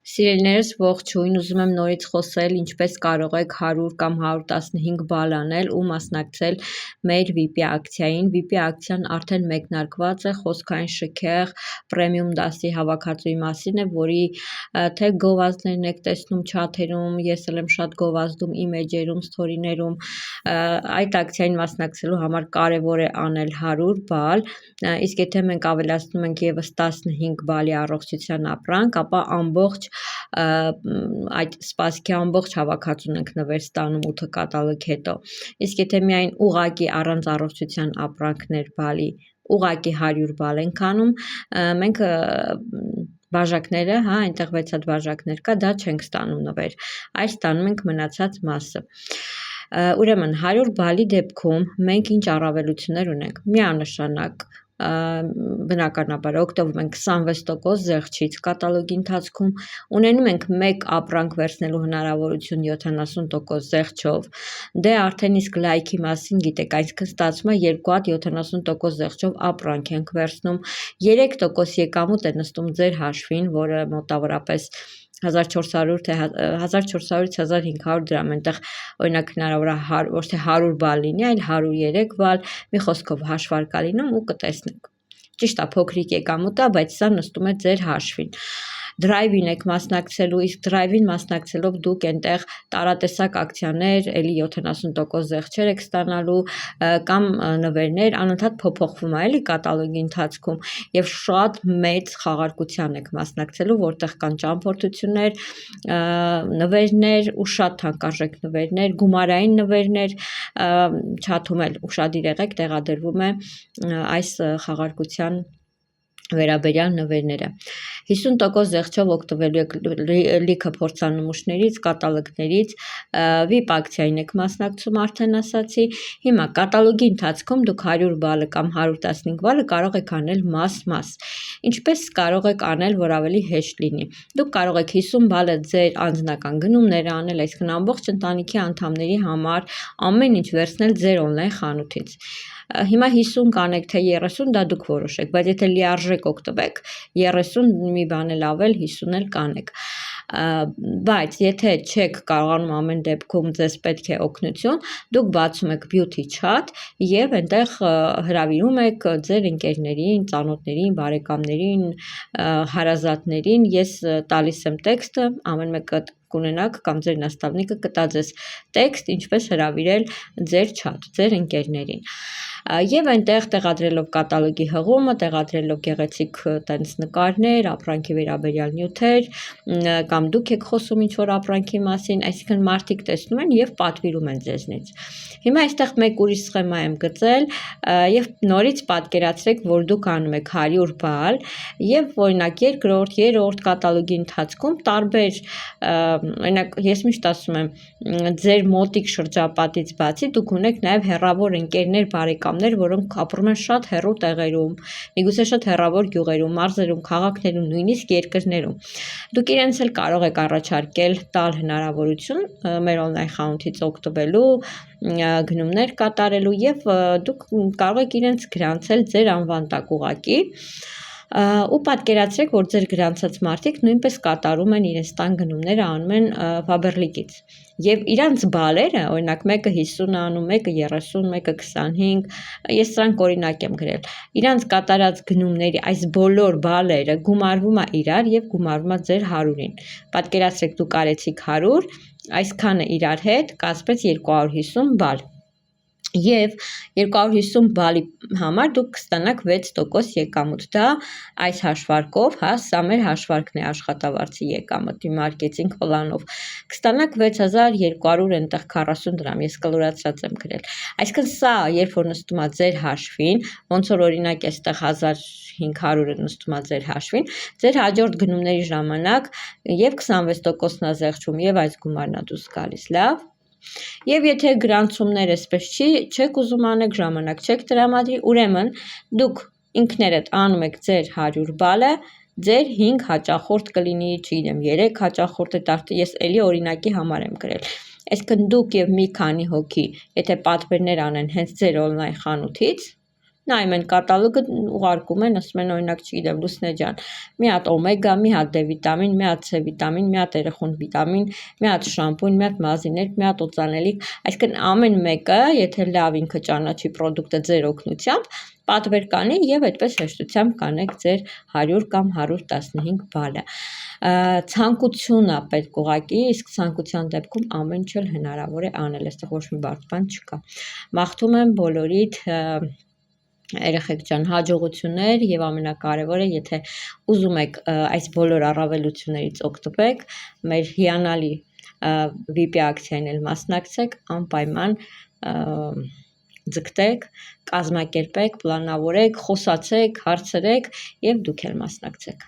Սիրելիներս ողջույն, ուզում եմ նորից խոսել ինչպես կարող եք 100 կամ 115 բալ անել ու մասնակցել մեր VIP ակցիային։ VIP ակցիան արդեն մեկնարկված է, խոսքային շքեղ պրեմիում դասի հավաքածուի մասին է, որի թե գովազդներն եք տեսնում չաթերում, ես էլ եմ շատ գովազդում իմեջերում, սթորիներում, այդ ակցիային մասնակցելու համար կարևոր է անել 100 բալ, իսկ եթե մենք ավելացնում ենք ևս 15 բալի առողջության ապրանք, ապա ամբողջ այդ սպասքի ամբողջ հավաքածուն ենք նվեր ստանում 8 կատալոգ հետո, իսկ եթե միայն ուղակի առանց առողջության ապրանքներ բալի ուղակի 100 բալ ենք անում, մենք բաժակները, այնտեղ 6 հատ բաժակներ կա, դա չենք ստանում նվեր, այլ ստանում ենք մնացած մասը։ Ուրեմն 100 բալի դեպքում մենք ինչ առավելություններ ունենք, միանշանակ բնականաբար օգտվում ենք 26% զեղչից կատալոգի ընթացքում, ունենում ենք մեկ ապրանք վերցնելու հնարավորություն 70% զեղչով, դե արդեն իսկ լայքի մասին գիտեք, այսինքն ստացվում է 2 հատ 70% զեղչով ապրանք ենք վերցնում, 3% եկամուտ է նստում ձեր հաշվին, որը մոտավորապես 1400 թե 1400-ից 1500 դրամ, այնտեղ օրինակ հնարավոր է ոչ թե 100 բալ լինի, այլ 103 բալ, մի խոսքով հաշվարկ է լինում ու կտեսնեք։ Ճիշտ է, փոքրիկ եկամուտ է, բայց սա նստում է ձեր հաշվին։ Դրայվին եք մասնակցելու, իսկ դրայվին մասնակցելով դուք այնտեղ տարատեսակ ակցիաներ, էլի 70% զեղչեր եք ստանալու կամ նվերներ, անընդհատ փոփոխվում է էլի կատալոգի ընթացքում եւ շատ մեծ խաղարկության եք մասնակցելու, որտեղ կան ճամփորդություններ, նվերներ ու շատ թանկարժեք նվերներ, գումարային նվերներ, չաթում էլ ուշադիր եղեք, տեղադրվում է այս խաղարկության վերաբերյալ նվերները։ 50% զեղչով օգտվելու եք լիքը փորձանմուշներից, կատալոգներից, VIP ակցիային եք մասնակցում, արդեն ասացի։ Հիմա կատալոգի ընթացքում դուք 100 բալը կամ 115 բալը կարող եք անել մաս-մաս։ Ինչպես կարող եք անել, որ ավելի հեշտ լինի։ Դուք կարող եք 50 բալը ձեր անձնական գնումները անել, այսինքն ամբողջ ընտանիքի անդամների համար ամեն ինչ վերցնել ձեր on-line խանութից։ Հիմա 50 կանեք թե 30, դա դուք որոշեք, բայց եթե լիարժեք օգտվեք, 30 մի բան էլ ավել, 50 էլ կանեք։ Բայց եթե չեք կարողանում ամեն դեպքում ձեզ պետք է օգնություն, դուք բացում եք beauty chat եւ այնտեղ հրավիրում եք ձեր ընկերներին, ծանոթներին, բարեկամներին, հարազատներին, ես տալիս եմ տեքստը, ամեն մեկը կունենաք կամ ձեր նաստավնիկը կտա ձեզ տեքստ, ինչպես հրավիրել ձեր chat, ձեր ընկերներին։ Եվ այնտեղ տեղադրելով կատալոգի հղումը, տեղադրելով գեղեցիկ տենց նկարներ, ապրանքի վերաբերյալ նյութեր, կամ դուք եք խոսում ինչ-որ ապրանքի մասին, այսինքն մարդիկ տեսնում են եւ պատվիրում են ձեզնից։ Հիմա այստեղ մեկ ուրիշ սխեմա եմ գծել եւ նորից պատկերացրեք, որ դուք անում եք 100 բալ եւ օրինակ երկրորդ, երրորդ կատալոգի ընթացքում տարբեր, օրինակ ես միշտ ասում եմ, ձեր մոտիկ շրջապատից բացի դուք ունեք նաեւ հեռավոր ընկերներ, բարեկամներ, որոնք ապրում են շատ հեռու տեղերում, միգուցե շատ հեռավոր գյուղերում, մարզերում, քաղաքներում, նույնիսկ երկրներում։ Դուք իրենց էլ կարող եք առաջարկել տալ հնարավորություն մեր on-line խանութից օգտվելու, գնումներ կատարելու եւ դուք կարող եք իրենց գրանցել ձեր անվան տակ ուղակի ու պատկերացրեք, որ ձեր գրանցած մարդիկ նույնպես կատարում են իրենց տան գնումները, անում են Faberlic-ից եւ իրանց բալերը, օրինակ մեկը 50 անում, մեկը 30, մեկը 25, ես սրանք օրինակ եմ գրել, իրանց կատարած գնումների այս բոլոր բալերը գումարվում է իրար եւ գումարվում է ձեր 100-ին։ Պատկերացրեք դուք արեցիք 100, այսքանը իրար հետ կազմեց 250 բալ։ Եվ 250 բալի համար դուք կստանաք 6% եկամուտ, դա այս հաշվարկով, սա մեր հաշվարկն է աշխատավարձի եկամտի մարքեթինգ պլանով, կստանաք 6200 այնտեղ 40 դրամ, ես կլորացրած եմ գրել, այսինքն սա երբ որ նստում է ձեր հաշվին, ոնց որ օրինակ այստեղ 1500-ը նստում է ձեր հաշվին, ձեր հաջորդ գնումների ժամանակ եւ 26%-ն է զեղչում եւ այս գումարն է դուրս գալիս, լավ։ Եվ եթե գրանցումներ այսպես չեք ուզում անեք, ժամանակ չեք տրամադրի, ուրեմն դուք ինքներդ անում եք ձեր 100 բալը, ձեր 5 հաճախորդ կլինի, չգիտեմ, 3 հաճախորդ է, ես էլի օրինակի համար եմ գրել։ Այսինքն դուք եւ մի քանի հոգի, եթե պատվերներ անեն հենց ձեր on-line խանութից, նայում են կատալոգը, ուղարկում են, ասում են օրինակ, չգիտեմ, Լուսնե ջան, մի հատ օմեգա, մի հատ D վիտամին, մի հատ C վիտամին, մի հատ երախոն վիտամին, մի հատ շամպուն, մի հատ մազիներ, մի հատ օծանելիք, այսինքն ամեն մեկը, եթե լավ ինքը ճանաչի պրոդուկտը ձեր օգնությամբ, պատվեր կանի եւ այդպես հեշտությամբ կանեք ձեր 100 կամ 115 բալը։ Ցանկություն է պետք ուղղակի, իսկ ցանկության դեպքում ամեն ինչ էլ հնարավոր է անել, այստեղ ոչ մի բարդ բան չկա։ Մաղթում եմ բոլորիդ երեխեք ջան, հաջողություններ եւ ամենակարևորը, եթե ուզում եք այս բոլոր առավելություններից օգտվեք, մեր հիանալի VIP ակցիային էլ մասնակցեք, անպայման ձգտեք, կազմակերպեք, պլանավորեք, խոսացեք, հարցրեք եւ դուք էլ մասնակցեք։